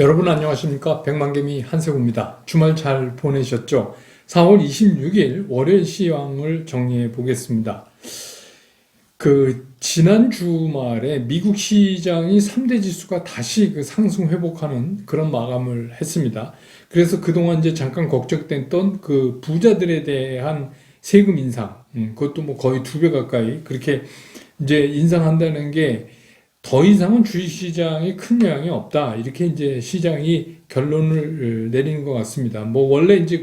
여러분 안녕하십니까? 백만개미 한세구입니다. 주말 잘 보내셨죠? 4월 26일 월요일 시황을 정리해 보겠습니다. 지난 주말에 미국 시장이 3대 지수가 다시 상승 회복하는 그런 마감을 했습니다. 그래서 그동안 이제 잠깐 걱정됐던 부자들에 대한 세금 인상, 그것도 뭐 거의 2배 가까이 그렇게 이제 인상한다는 게 더 이상은 주식시장에 큰 영향이 없다. 이렇게 이제 시장이 결론을 내리는 것 같습니다. 뭐 원래 이제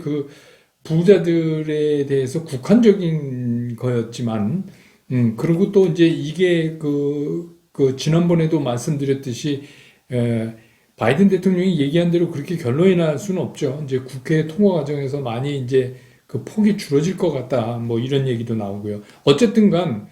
부자들에 대해서 국한적인 거였지만, 그리고 또 이제 이게 지난번에도 말씀드렸듯이, 바이든 대통령이 얘기한 대로 그렇게 결론이 날 수는 없죠. 이제 국회 통과 과정에서 많이 이제 폭이 줄어질 것 같다. 뭐 이런 얘기도 나오고요. 어쨌든 간,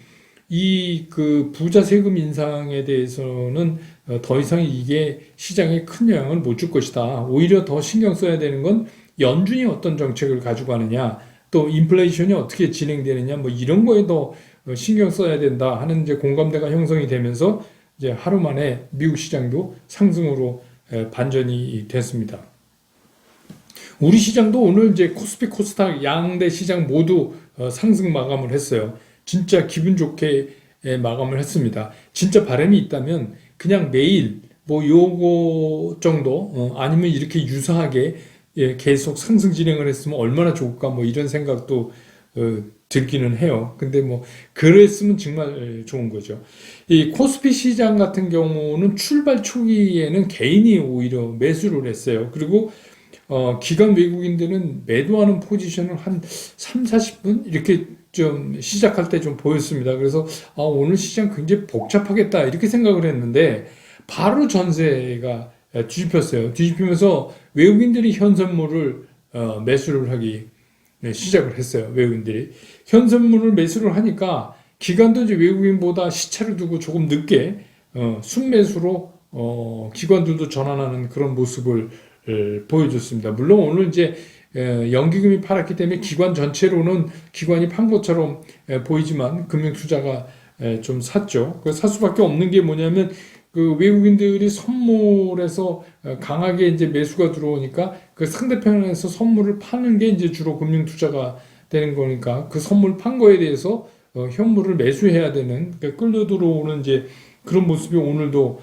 부자 세금 인상에 대해서는 더 이상 이게 시장에 큰 영향을 못 줄 것이다. 오히려 더 신경 써야 되는 건 연준이 어떤 정책을 가지고 가느냐, 또 인플레이션이 어떻게 진행되느냐, 뭐 이런 거에 더 신경 써야 된다 하는 이제 공감대가 형성이 되면서 이제 하루 만에 미국 시장도 상승으로 반전이 됐습니다. 우리 시장도 오늘 이제 코스피 코스닥 양대 시장 모두 상승 마감을 했어요. 진짜 기분 좋게 마감을 했습니다. 진짜 바람이 있다면 그냥 매일 뭐 요거 정도 아니면 이렇게 유사하게 계속 상승 진행을 했으면 얼마나 좋을까 뭐 이런 생각도 들기는 해요. 근데 뭐 그랬으면 정말 좋은 거죠. 이 코스피 시장 같은 경우는 출발 초기에는 개인이 오히려 매수를 했어요. 그리고 기관 외국인들은 매도하는 포지션을 한 3, 40분 이렇게 좀 시작할 때 좀 보였습니다. 그래서 오늘 시장 굉장히 복잡하겠다 이렇게 생각을 했는데 바로 전세가 뒤집혔어요. 뒤집히면서 외국인들이 현선물을 매수를 하기 시작을 했어요. 외국인들이 현선물을 매수를 하니까 기관도 이제 외국인보다 시차를 두고 조금 늦게 순매수로 기관들도 전환하는 그런 모습을 보여줬습니다. 물론 오늘 이제 연기금이 팔았기 때문에 기관 전체로는 기관이 판 것처럼 보이지만 금융투자가 좀 샀죠. 살 수밖에 없는 게 뭐냐면 외국인들이 선물에서 강하게 이제 매수가 들어오니까 그 상대편에서 선물을 파는 게 이제 주로 금융투자가 되는 거니까 그 선물 판 거에 대해서 현물을 매수해야 되는 그러니까 끌려 들어오는 이제 그런 모습이 오늘도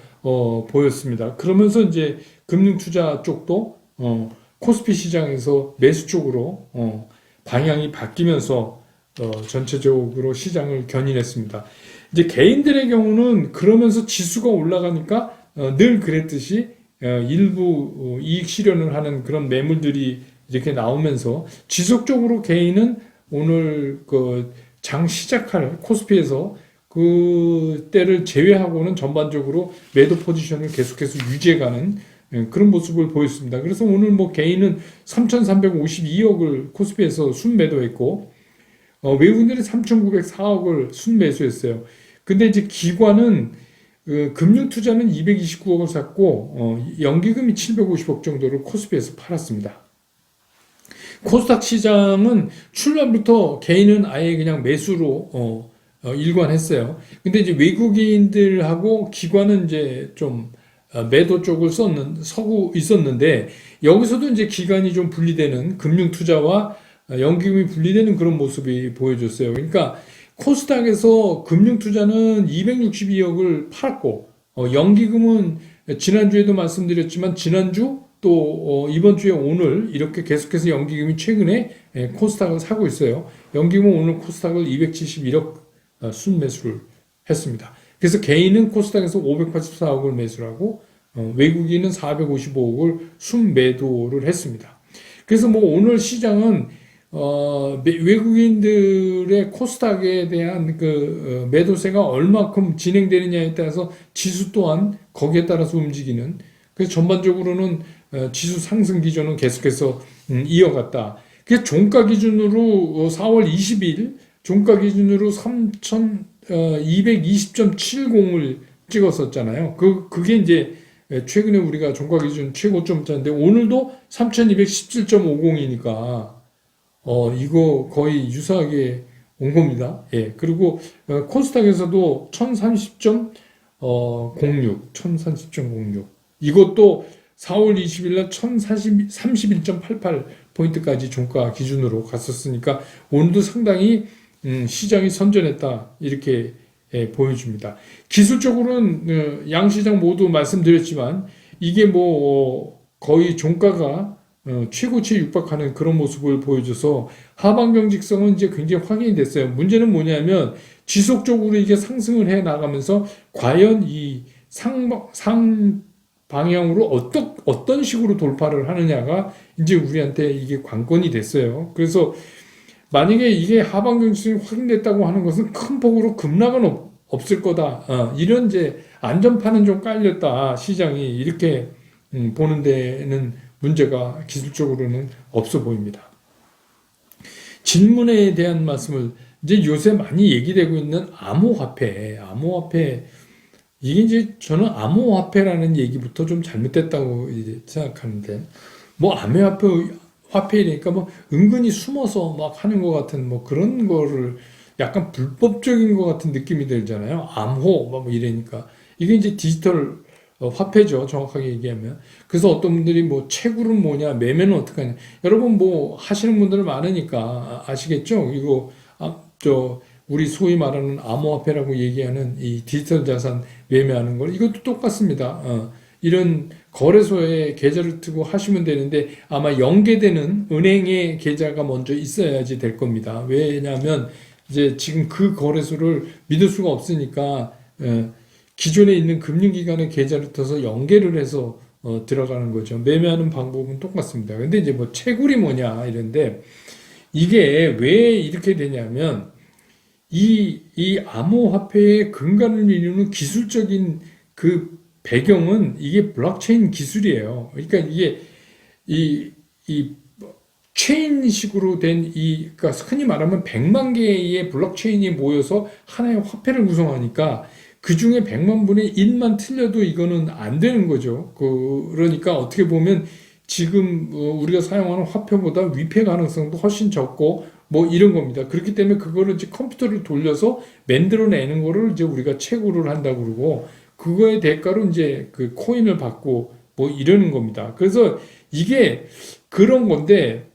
보였습니다. 그러면서 이제 금융투자 쪽도 코스피 시장에서 매수 쪽으로 방향이 바뀌면서 전체적으로 시장을 견인했습니다. 이제 개인들의 경우는 그러면서 지수가 올라가니까 늘 그랬듯이 일부 이익 실현을 하는 그런 매물들이 이렇게 나오면서 지속적으로 개인은 오늘 장 시작할 코스피에서 그때를 제외하고는 전반적으로 매도 포지션을 계속해서 유지해가는 그런 모습을 보였습니다. 그래서 오늘 뭐 개인은 3,352억을 코스피에서 순매도했고 외국인들이 3,904억을 순매수했어요. 근데 이제 기관은 금융투자는 229억을 샀고 연기금이 750억 정도를 코스피에서 팔았습니다. 코스닥 시장은 출발부터 개인은 아예 그냥 매수로 일관했어요. 근데 이제 외국인들하고 기관은 이제 좀 매도 쪽을 서고 있었는데 여기서도 이제 기관이 좀 분리되는 금융투자와 연기금이 분리되는 그런 모습이 보여줬어요. 그러니까 코스닥에서 금융투자는 262억을 팔았고 연기금은 지난주에도 말씀드렸지만 지난주 또 이번 주에 오늘 이렇게 계속해서 연기금이 최근에 코스닥을 사고 있어요. 연기금은 오늘 코스닥을 271억 순매수를 했습니다. 그래서 개인은 코스닥에서 584억을 매수를 하고 외국인은 455억을 순매도를 했습니다. 그래서 뭐 오늘 시장은 외국인들의 코스닥에 대한 매도세가 얼마큼 진행되느냐에 따라서 지수 또한 거기에 따라서 움직이는 그래서 전반적으로는 지수 상승 기조는 계속해서 이어갔다. 그래서 종가 기준으로 4월 20일 종가 기준으로 3,220.70을 찍었었잖아요. 그게 이제 최근에 우리가 종가 기준 최고점자인데 오늘도 3,217.50이니까 이거 거의 유사하게 온 겁니다. 예. 그리고 코스닥에서도 1,030.06 이것도 4월 20일 날 1031.88포인트까지 종가 기준으로 갔었으니까 오늘도 상당히 시장이 선전했다 이렇게 보여줍니다. 기술적으로는 양시장 모두 말씀드렸지만 이게 뭐 거의 종가가 최고치에 육박하는 그런 모습을 보여줘서 하방 경직성은 이제 굉장히 확인이 됐어요. 문제는 뭐냐면 지속적으로 이게 상승을 해 나가면서 과연 이 상 방향으로 어떤 식으로 돌파를 하느냐가 이제 우리한테 이게 관건이 됐어요. 그래서 만약에 이게 하방 경직성이 확인됐다고 하는 것은 큰 폭으로 급락은 없을 거다. 이런 이제 안전판은 좀 깔렸다. 시장이 이렇게 보는 데는 문제가 기술적으로는 없어 보입니다. 질문에 대한 말씀을 이제 요새 많이 얘기되고 있는 암호화폐 이게 이제 저는 암호화폐라는 얘기부터 좀 잘못됐다고 이제 생각하는데 뭐 화폐이니까 뭐 은근히 숨어서 막 하는 것 같은 뭐 그런 거를 약간 불법적인 것 같은 느낌이 들잖아요. 암호 뭐 이러니까 이게 이제 디지털 화폐죠. 정확하게 얘기하면. 그래서 어떤 분들이 뭐 채굴은 뭐냐, 매매는 어떻게 하냐. 여러분 뭐 하시는 분들 많으니까 아시겠죠? 이거 우리 소위 말하는 암호화폐라고 얘기하는 이 디지털 자산 매매하는 걸 이것도 똑같습니다. 이런 거래소에 계좌를 두고 하시면 되는데 아마 연계되는 은행의 계좌가 먼저 있어야지 될 겁니다. 왜냐하면 이제 지금 그 거래소를 믿을 수가 없으니까 기존에 있는 금융기관의 계좌를 터서 연계를 해서 들어가는 거죠. 매매하는 방법은 똑같습니다. 근데 이제 뭐 채굴이 뭐냐 이런데 이게 왜 이렇게 되냐면 이 암호화폐의 근간을 이루는 기술적인 그 배경은 이게 블록체인 기술이에요. 그러니까 이게 이 체인식으로 된 그러니까 흔히 말하면 100만 개의 블록체인이 모여서 하나의 화폐를 구성하니까 그 중에 100만 분의 1만 틀려도 이거는 안 되는 거죠. 그러니까 어떻게 보면 지금 우리가 사용하는 화폐보다 위패 가능성도 훨씬 적고 뭐 이런 겁니다. 그렇기 때문에 그거를 이제 컴퓨터를 돌려서 만들어내는 거를 이제 우리가 채굴을 한다고 그러고 그거의 대가로 이제 그 코인을 받고 뭐 이러는 겁니다. 그래서 이게 그런 건데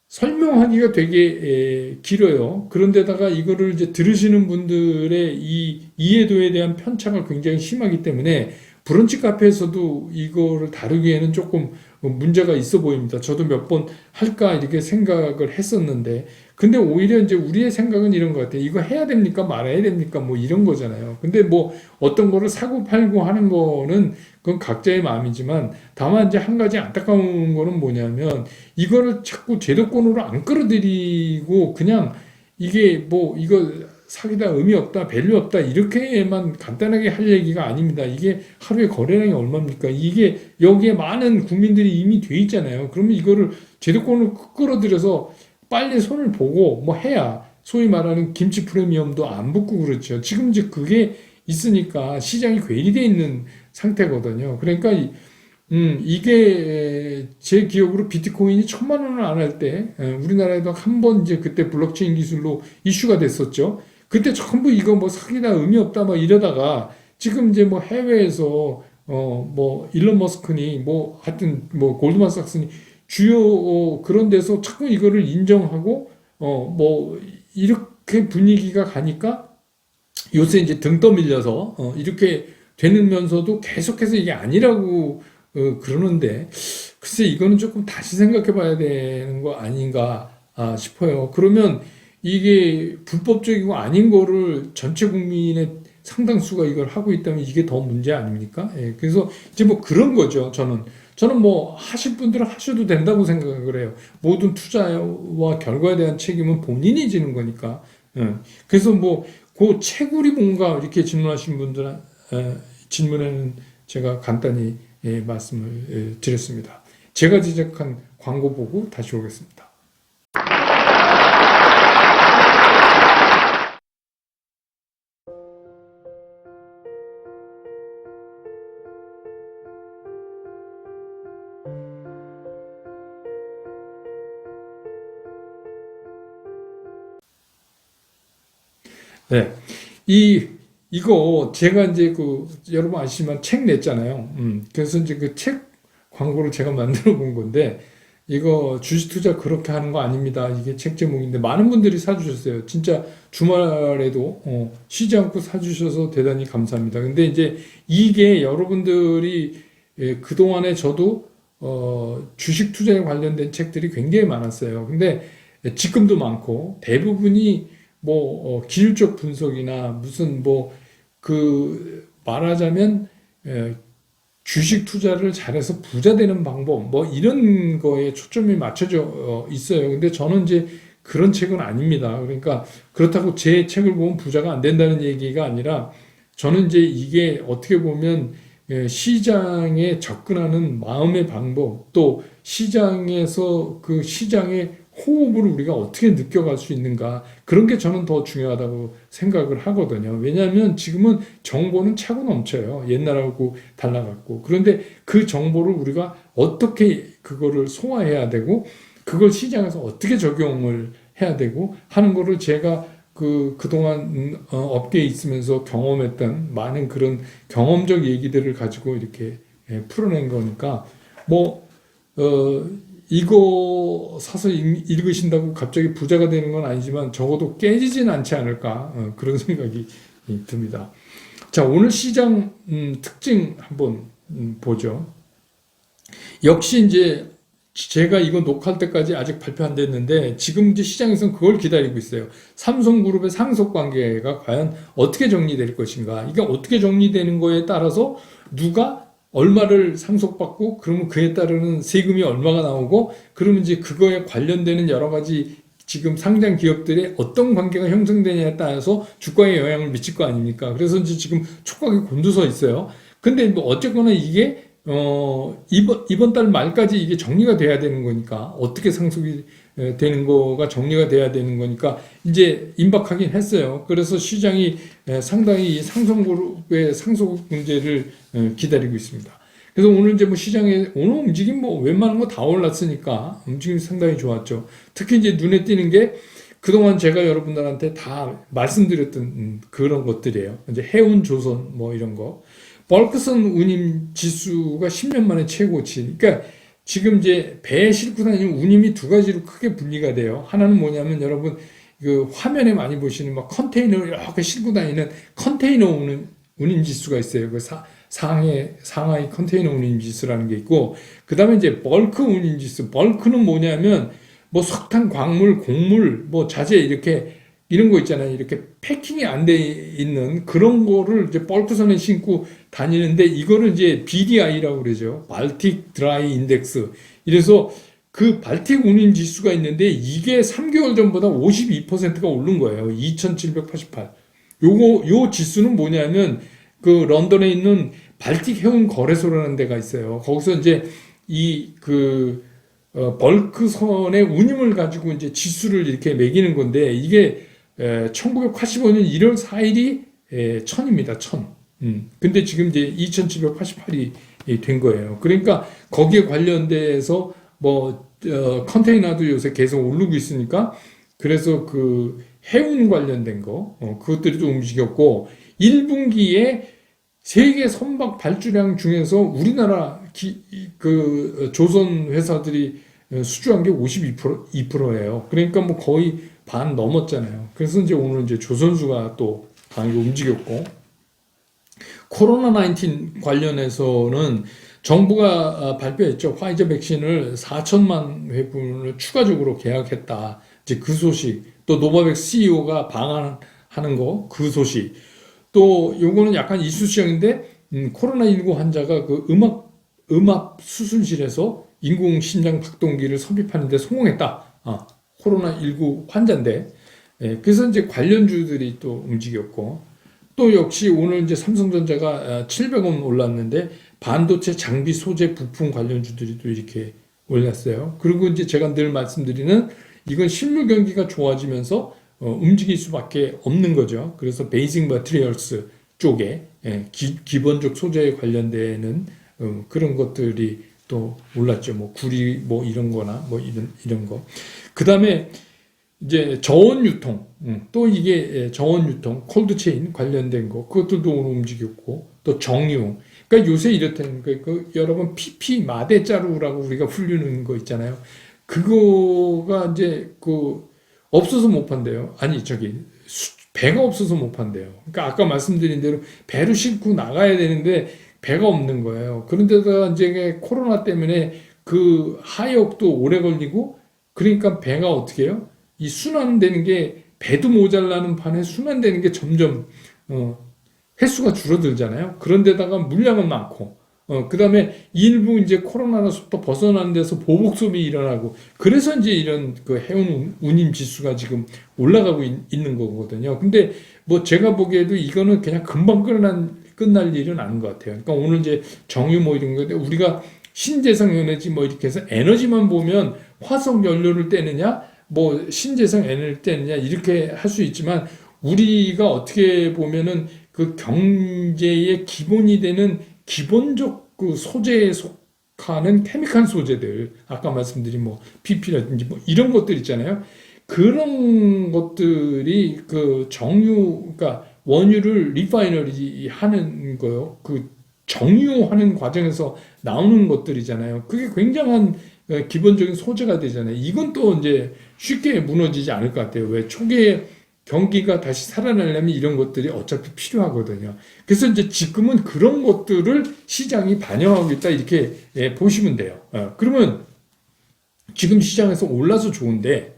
설명하기가 되게 길어요. 그런데다가 이거를 이제 들으시는 분들의 이 이해도에 대한 편차가 굉장히 심하기 때문에 브런치 카페에서도 이거를 다루기에는 조금 문제가 있어 보입니다. 저도 몇 번 할까 이렇게 생각을 했었는데 근데 오히려 이제 우리의 생각은 이런 것 같아요. 이거 해야 됩니까? 말아야 됩니까? 뭐 이런 거잖아요. 근데 뭐 어떤 거를 사고 팔고 하는 거는 그건 각자의 마음이지만 다만 이제 한 가지 안타까운 거는 뭐냐면 이거를 자꾸 제도권으로 안 끌어들이고 그냥 이게 뭐 이거 사기다 의미 없다 밸류 없다 이렇게만 간단하게 할 얘기가 아닙니다. 이게 하루에 거래량이 얼마입니까? 이게 여기에 많은 국민들이 이미 돼 있잖아요. 그러면 이거를 제도권으로 끌어들여서 빨리 손을 보고 뭐 해야 소위 말하는 김치 프리미엄도 안 붙고 그렇죠. 지금 이제 그게 있으니까 시장이 괴리돼 있는 상태거든요. 그러니까 이게 제 기억으로 비트코인이 1,000만 원을 안 할 때 우리나라에도 한 번 이제 그때 블록체인 기술로 이슈가 됐었죠. 그때 전부 이거 뭐 사기다 의미 없다 막 이러다가 지금 이제 뭐 해외에서 뭐 일론 머스크니 뭐 하여튼 뭐 골드만삭스니 주요 그런 데서 자꾸 이거를 인정하고 뭐 이렇게 분위기가 가니까 요새 이제 등 떠밀려서 이렇게 되면서도 계속해서 이게 아니라고 그러는데 글쎄 이거는 조금 다시 생각해 봐야 되는 거 아닌가 싶어요. 그러면 이게 불법적이고 아닌 거를 전체 국민의 상당수가 이걸 하고 있다면 이게 더 문제 아닙니까? 예, 그래서 이제 뭐 그런 거죠. 저는 뭐 하실 분들은 하셔도 된다고 생각을 해요. 모든 투자와 결과에 대한 책임은 본인이 지는 거니까. 예. 그래서 뭐 그 채굴이 뭔가 이렇게 질문하신 분들 질문에는 제가 간단히 말씀을 드렸습니다. 제가 제작한 광고 보고 다시 오겠습니다. 네. 이거 제가 이제 여러분 아시지만 책 냈잖아요. 그래서 이제 그 책 광고를 제가 만들어 본 건데 이거 주식 투자 그렇게 하는 거 아닙니다. 이게 책 제목인데 많은 분들이 사주셨어요. 진짜 주말에도 쉬지 않고 사주셔서 대단히 감사합니다. 근데 이제 이게 여러분들이 그동안에 저도 주식 투자에 관련된 책들이 굉장히 많았어요. 근데 지금도 많고 대부분이 뭐 기술적 분석이나 무슨 뭐 그 말하자면 주식 투자를 잘해서 부자 되는 방법, 뭐 이런 거에 초점이 맞춰져 있어요. 근데 저는 이제 그런 책은 아닙니다. 그러니까 그렇다고 제 책을 보면 부자가 안 된다는 얘기가 아니라 저는 이제 이게 어떻게 보면 시장에 접근하는 마음의 방법, 또 시장에서 그 시장의 호흡을 우리가 어떻게 느껴갈 수 있는가, 그런 게 저는 더 중요하다고 생각을 하거든요. 왜냐하면 지금은 정보는 차고 넘쳐요. 옛날하고 달라갖고. 그런데 그 정보를 우리가 어떻게 그거를 소화해야 되고, 그걸 시장에서 어떻게 적용을 해야 되고 하는 거를 제가 그동안 업계에 있으면서 경험했던 많은 그런 경험적 얘기들을 가지고 이렇게 풀어낸 거니까, 뭐, 이거 사서 읽으신다고 갑자기 부자가 되는 건 아니지만 적어도 깨지진 않지 않을까, 그런 생각이 듭니다. 자, 오늘 시장 특징 한번 보죠. 역시 이제 제가 이거 녹화할 때까지 아직 발표 안 됐는데 지금 이제 시장에서는 그걸 기다리고 있어요. 삼성그룹의 상속 관계가 과연 어떻게 정리될 것인가. 이게 어떻게 정리되는 거에 따라서 누가 얼마를 상속받고 그러면 그에 따르는 세금이 얼마가 나오고 그러면 이제 그거에 관련되는 여러 가지 지금 상장 기업들의 어떤 관계가 형성되냐에 따라서 주가에 영향을 미칠 거 아닙니까? 그래서 이제 지금 촉각이 곤두서 있어요. 근데 뭐 어쨌거나 이게 이번 달 말까지 이게 정리가 돼야 되는 거니까, 어떻게 상속이 되는 거가 정리가 돼야 되는 거니까, 이제 임박하긴 했어요. 그래서 시장이 상당히 상성그룹의 상속 문제를 기다리고 있습니다. 그래서 오늘 이제 뭐 시장에, 오늘 움직임 뭐 웬만한 거 다 올랐으니까 움직임이 상당히 좋았죠. 특히 이제 눈에 띄는 게 그동안 제가 여러분들한테 다 말씀드렸던 그런 것들이에요. 이제 해운 조선 뭐 이런 거. 벌크선 운임 지수가 10년 만에 최고치. 그러니까 지금 이제 배에 싣고 다니는 운임이 두 가지로 크게 분리가 돼요. 하나는 뭐냐면 여러분 그 화면에 많이 보시는 막 컨테이너를 이렇게 싣고 다니는 컨테이너 운임 지수가 있어요. 그 상하이 컨테이너 운임 지수라는 게 있고, 그 다음에 이제 벌크 운임 지수. 벌크는 뭐냐면 뭐 석탄, 광물, 곡물, 뭐 자재 이렇게 이런 거 있잖아요. 이렇게 패킹이 안 돼 있는 그런 거를 이제 벌크선에 신고 다니는데, 이거를 이제 BDI라고 그러죠. 발틱 드라이 인덱스. 이래서 그 발틱 운임 지수가 있는데 이게 3개월 전보다 52%가 오른 거예요. 2788. 요 지수는 뭐냐면 그 런던에 있는 발틱 해운 거래소라는 데가 있어요. 거기서 이제 벌크선의 운임을 가지고 이제 지수를 이렇게 매기는 건데, 이게 1985년 1월 4일이 1000입니다. 1000. 근데 지금 이제 2788이 된 거예요. 그러니까 거기에 관련돼서 뭐 컨테이너도 요새 계속 오르고 있으니까, 그래서 그 해운 관련된 거 그것들이 좀 움직였고, 1분기에 세계 선박 발주량 중에서 우리나라 조선 회사들이 수주한 게 52%예요. 그러니까 뭐 거의 반 넘었잖아요. 그래서 이제 오늘 이제 조선주가 또 강하게 움직였고, 코로나 19 관련해서는 정부가 발표했죠. 화이자 백신을 4천만 회분을 추가적으로 계약했다. 이제 그 소식, 또 노바백스 CEO가 방한하는 거, 그 소식. 또 요거는 약간 이슈시장인데, 코로나19 환자가 그 음압 수술실에서 인공심장 박동기를 삽입하는 데 성공했다. 코로나19 환자인데. 그래서 이제 관련주들이 또 움직였고, 또 역시 오늘 이제 삼성전자가 700원 올랐는데 반도체 장비 소재 부품 관련주들이 또 이렇게 올랐어요. 그리고 이제 제가 늘 말씀드리는, 이건 실물 경기가 좋아지면서 움직일 수밖에 없는 거죠. 그래서 베이직 머티리얼스 쪽에 기본적 소재에 관련되는 그런 것들이 또 올랐죠. 뭐 구리 뭐 이런 거나 뭐 이런 거. 그다음에 이제 저온 유통, 또 이게 저온 유통, 콜드 체인 관련된 거, 그것들도 오늘 움직였고, 또 정유. 그러니까 요새 이렇다는 거예요. 여러분 PP 마대자루라고 우리가 부르는 거 있잖아요. 그거가 이제 없어서 못 판대요. 아니 배가 없어서 못 판대요. 그러니까 아까 말씀드린 대로 배로 싣고 나가야 되는데 배가 없는 거예요. 그런데다가 이제 코로나 때문에 그 하역도 오래 걸리고 그러니까 배가 어떻게 해요? 이 순환되는 게 배도 모자라는 판에 순환되는 게 점점 횟수가 줄어들잖아요. 그런데다가 물량은 많고 그다음에 일부 이제 코로나로부터 벗어나는 데서 보복 소비 일어나고 그래서 이제 이런 그 해운 운임 지수가 지금 올라가고 있는 거거든요. 근데 뭐 제가 보기에도 이거는 그냥 금방 끝날 일은 아닌 것 같아요. 그러니까 오늘 이제 정유 뭐 이런 건데 우리가 신재생 에너지 뭐 이렇게 해서 에너지만 보면 화석 연료를 떼느냐 뭐 신재생 에너지를 떼느냐 이렇게 할 수 있지만 우리가 어떻게 보면은 그 경제의 기본이 되는 기본적 그 소재에 속하는 케미칼 소재들 아까 말씀드린 뭐 PP라든지 뭐 이런 것들 있잖아요. 그런 것들이 그 그러니까 원유를 리파이너리 하는 거요. 그 정유하는 과정에서 나오는 것들이잖아요. 그게 굉장한 기본적인 소재가 되잖아요. 이건 또 이제 쉽게 무너지지 않을 것 같아요. 왜 초기에 경기가 다시 살아나려면 이런 것들이 어차피 필요하거든요. 그래서 이제 지금은 그런 것들을 시장이 반영하고 있다 이렇게 보시면 돼요. 그러면 지금 시장에서 올라서 좋은데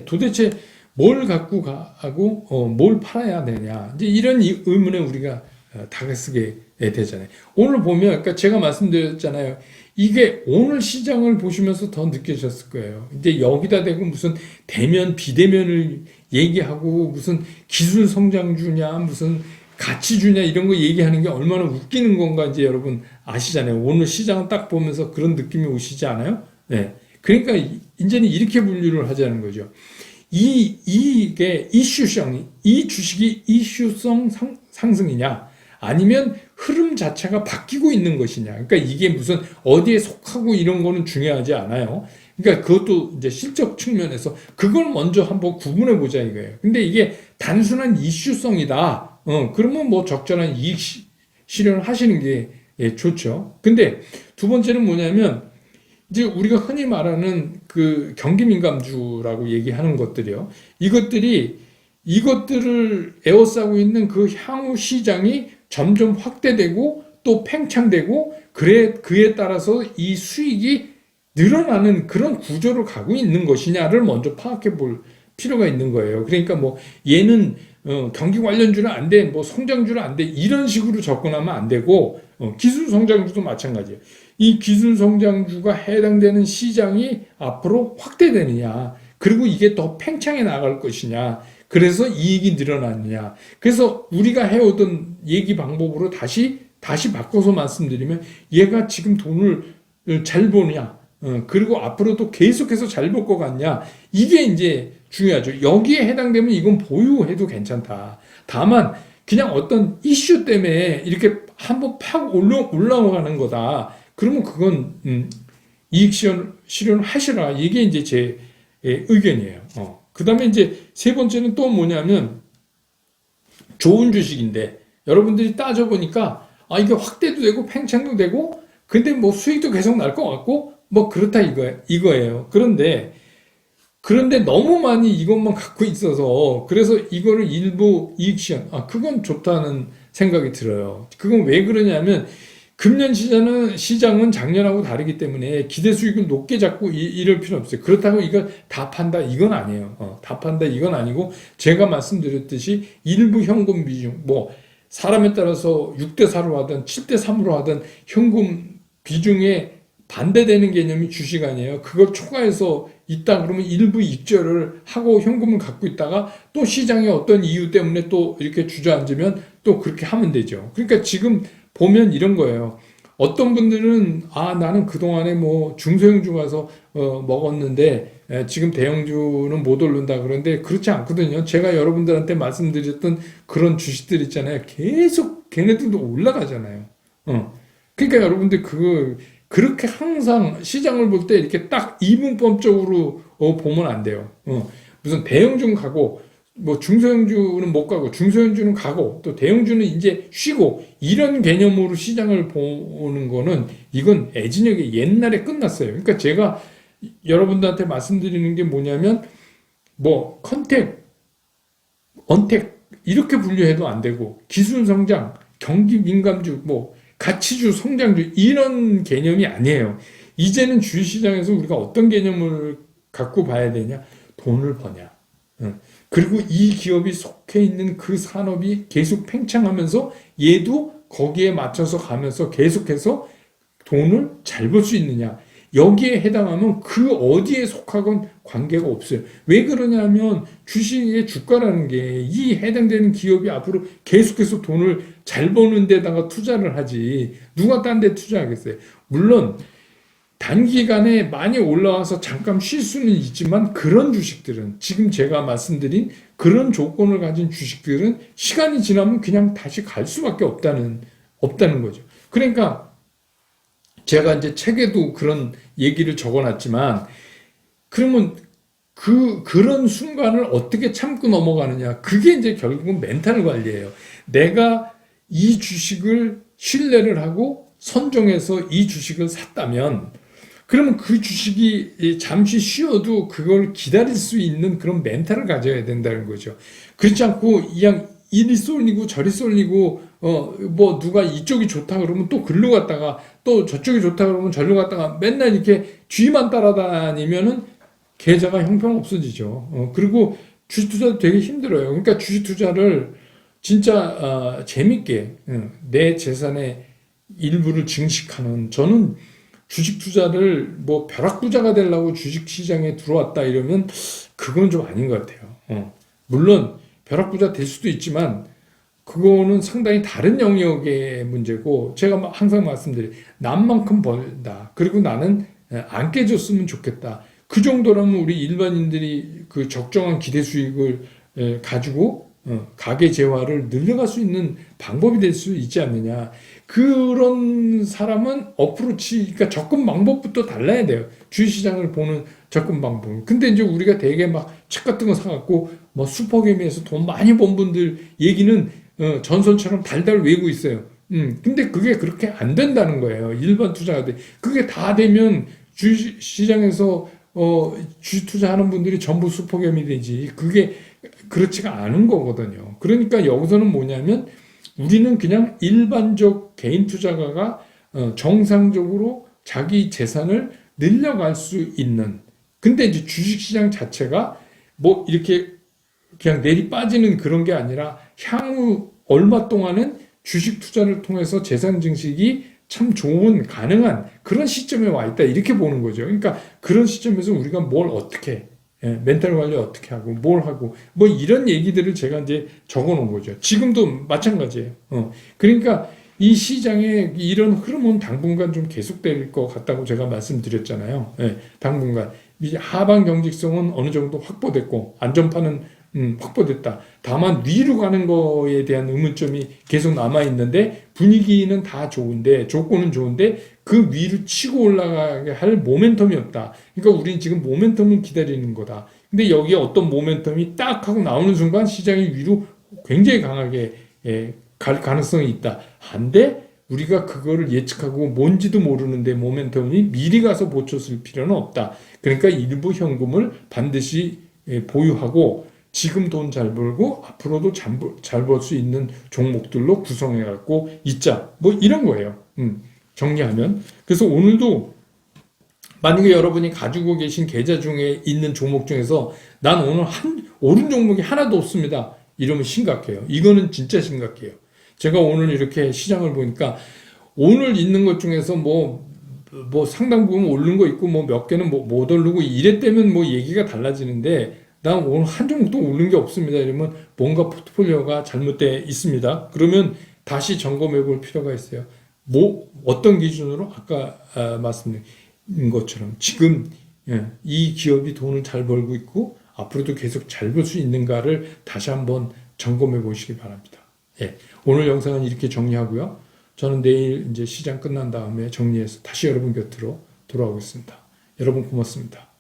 도대체 뭘 갖고 가고 뭘 팔아야 되냐 이제 이런 의문에 우리가 다가서게 되잖아요. 오늘 보면 그러니까 제가 말씀드렸잖아요. 이게 오늘 시장을 보시면서 더 느껴졌을 거예요. 이제 여기다 대고 무슨 대면 비대면을 얘기하고 무슨 기술 성장주냐 무슨 가치주냐 이런 거 얘기하는 게 얼마나 웃기는 건가 이제 여러분 아시잖아요. 오늘 시장을 딱 보면서 그런 느낌이 오시지 않아요? 네. 그러니까 이제는 이렇게 분류를 하자는 거죠. 이게 이슈성, 이 주식이 이슈성 상승이냐, 아니면 흐름 자체가 바뀌고 있는 것이냐. 그러니까 이게 무슨 어디에 속하고 이런 거는 중요하지 않아요. 그러니까 그것도 이제 실적 측면에서 그걸 먼저 한번 구분해 보자 이거예요. 근데 이게 단순한 이슈성이다. 그러면 뭐 적절한 이익 실현을 하시는 게 좋죠. 근데 두 번째는 뭐냐면 이제 우리가 흔히 말하는 그 경기 민감주라고 얘기하는 것들이요. 이것들을 에워싸고 있는 그 향후 시장이 점점 확대되고 또 팽창되고 그에 따라서 이 수익이 늘어나는 그런 구조로 가고 있는 것이냐를 먼저 파악해 볼 필요가 있는 거예요. 그러니까 뭐 얘는 경기 관련주는 안 돼, 뭐 성장주는 안 돼, 이런 식으로 접근하면 안 되고 기술 성장주도 마찬가지예요. 이 기술 성장주가 해당되는 시장이 앞으로 확대되느냐, 그리고 이게 더 팽창해 나갈 것이냐, 그래서 이익이 늘어나느냐. 그래서 우리가 해오던 얘기 방법으로 다시 바꿔서 말씀드리면 얘가 지금 돈을 잘 버냐, 그리고 앞으로도 계속해서 잘 벌 것 같냐, 이게 이제 중요하죠. 여기에 해당되면 이건 보유해도 괜찮다. 다만 그냥 어떤 이슈 때문에 이렇게 한번 팍 올라가는 거다. 그러면 그건 이익 실현 하시라. 이게 이제 제 의견이에요. 그 다음에 이제 세 번째는 또 뭐냐면 좋은 주식인데 여러분들이 따져보니까 이게 확대도 되고 팽창도 되고 근데 뭐 수익도 계속 날 것 같고 뭐 그렇다 이거예요. 그런데 너무 많이 이것만 갖고 있어서 그래서 이거를 일부 이익 실현 그건 좋다는 생각이 들어요. 그건 왜 그러냐면 금년 시장은 작년하고 다르기 때문에 기대 수익을 높게 잡고 이럴 필요 없어요. 그렇다고 이걸 다 판다 이건 아니에요. 다 판다 이건 아니고 제가 말씀드렸듯이 일부 현금 비중 뭐 사람에 따라서 6대4로 하든 7대3으로 하든 현금 비중에 반대되는 개념이 주식 아니에요. 그걸 초과해서 있다 그러면 일부 익절을 하고 현금을 갖고 있다가 또 시장의 어떤 이유 때문에 또 이렇게 주저앉으면 또 그렇게 하면 되죠. 그러니까 지금 보면 이런 거예요. 어떤 분들은 나는 그동안에 뭐 중소형주 가서 먹었는데 지금 대형주는 못 오른다 그런데 그렇지 않거든요. 제가 여러분들한테 말씀드렸던 그런 주식들 있잖아요. 계속 걔네들도 올라가잖아요. 그러니까 여러분들 그렇게 항상 시장을 볼 때 이렇게 딱 이분법적으로 보면 안 돼요. 무슨 대형주 가고 뭐 중소형주는 못 가고 중소형주는 가고 또 대형주는 이제 쉬고 이런 개념으로 시장을 보는 거는 이건 애진혁의 옛날에 끝났어요. 그러니까 제가 여러분들한테 말씀드리는 게 뭐냐면 뭐 컨택, 언택 이렇게 분류해도 안 되고 기술 성장, 경기 민감주, 뭐 가치주, 성장주 이런 개념이 아니에요. 이제는 주식시장에서 우리가 어떤 개념을 갖고 봐야 되냐? 돈을 버냐. 그리고 이 기업이 속해 있는 그 산업이 계속 팽창하면서 얘도 거기에 맞춰서 가면서 계속해서 돈을 잘 벌 수 있느냐. 여기에 해당하면 그 어디에 속하건 관계가 없어요. 왜 그러냐면 주식의 주가라는 게 이 해당되는 기업이 앞으로 계속해서 돈을 잘 버는 데다가 투자를 하지 누가 딴 데 투자하겠어요. 물론 단기간에 많이 올라와서 잠깐 쉴 수는 있지만 그런 주식들은 지금 제가 말씀드린 그런 조건을 가진 주식들은 시간이 지나면 그냥 다시 갈 수밖에 없다는 거죠. 그러니까 제가 이제 책에도 그런 얘기를 적어놨지만 그러면 그런 순간을 어떻게 참고 넘어가느냐. 그게 이제 결국은 멘탈 관리예요. 내가 이 주식을 신뢰를 하고 선정해서 이 주식을 샀다면 그러면 그 주식이 잠시 쉬어도 그걸 기다릴 수 있는 그런 멘탈을 가져야 된다는 거죠. 그렇지 않고 그냥 이리 쏠리고 저리 쏠리고 뭐 누가 이쪽이 좋다 그러면 또 글로 갔다가 또 저쪽이 좋다 그러면 절로 갔다가 맨날 이렇게 뒤만 따라다니면은 계좌가 형편없어지죠. 그리고 주식 투자도 되게 힘들어요. 그러니까 주식 투자를 진짜 재밌게 내 재산의 일부를 증식하는 저는 주식 투자를 뭐 벼락부자가 되려고 주식 시장에 들어왔다 이러면 그건 좀 아닌 것 같아요. 물론 벼락부자 될 수도 있지만 그거는 상당히 다른 영역의 문제고 제가 항상 말씀드려요. 남만큼 벌다. 그리고 나는 안 깨졌으면 좋겠다. 그 정도라면 우리 일반인들이 그 적정한 기대 수익을 가지고 가계 재화를 늘려갈 수 있는 방법이 될 수 있지 않느냐. 그런 사람은 어프로치, 그러니까 접근 방법부터 달라야 돼요. 주식시장을 보는 접근 방법. 근데 이제 우리가 되게 막 책 같은 거 사갖고 뭐 슈퍼개미에서 돈 많이 번 분들 얘기는 전설처럼 달달 외우고 있어요. 근데 그게 그렇게 안 된다는 거예요. 일반 투자가. 그게 다 되면 주식시장에서 주식 투자하는 분들이 전부 슈퍼개미 되지. 그게 그렇지가 않은 거거든요. 그러니까 여기서는 뭐냐면 우리는 그냥 일반적 개인 투자가가 정상적으로 자기 재산을 늘려갈 수 있는. 근데 이제 주식시장 자체가 뭐 이렇게 그냥 내리 빠지는 그런 게 아니라 향후 얼마 동안은 주식 투자를 통해서 재산 증식이 참 좋은 가능한 그런 시점에 와 있다 이렇게 보는 거죠. 그러니까 그런 시점에서 우리가 뭘 어떻게 멘탈 관리 어떻게 하고 뭘 하고 뭐 이런 얘기들을 제가 이제 적어 놓은 거죠. 지금도 마찬가지예요. 그러니까 이 시장의 이런 흐름은 당분간 좀 계속될 것 같다고 제가 말씀드렸잖아요. 당분간 이제 하방 경직성은 어느 정도 확보됐고 안전판은 확보됐다. 다만 위로 가는 거에 대한 의문점이 계속 남아 있는데 분위기는 다 좋은데 조건은 좋은데 그 위로 치고 올라가게 할 모멘텀이 없다. 그러니까 우리는 지금 모멘텀을 기다리는 거다. 근데 여기에 어떤 모멘텀이 딱 하고 나오는 순간 시장이 위로 굉장히 강하게 갈 가능성이 있다. 한데 우리가 그거를 예측하고 뭔지도 모르는데 모멘텀이 미리 가서 보초 쓸 필요는 없다. 그러니까 일부 현금을 반드시 보유하고 지금 돈 잘 벌고 앞으로도 잘 벌 수 있는 종목들로 구성해 갖고 있자. 뭐 이런 거예요. 정리하면. 그래서 오늘도 만약에 여러분이 가지고 계신 계좌 중에 있는 종목 중에서 난 오늘 오른 종목이 하나도 없습니다. 이러면 심각해요. 이거는 진짜 심각해요. 제가 오늘 이렇게 시장을 보니까 오늘 있는 것 중에서 뭐 상당 부분 오른 거 있고 뭐 몇 개는 못 오르고 이랬다면 뭐 얘기가 달라지는데 난 오늘 한 종목도 오른 게 없습니다. 이러면 뭔가 포트폴리오가 잘못되어 있습니다. 그러면 다시 점검해 볼 필요가 있어요. 뭐 어떤 기준으로 아까 말씀드린 것처럼 지금 이 기업이 돈을 잘 벌고 있고 앞으로도 계속 잘 벌 수 있는가를 다시 한번 점검해 보시기 바랍니다. 오늘 영상은 이렇게 정리하고요. 저는 내일 이제 시장 끝난 다음에 정리해서 다시 여러분 곁으로 돌아오겠습니다. 여러분 고맙습니다.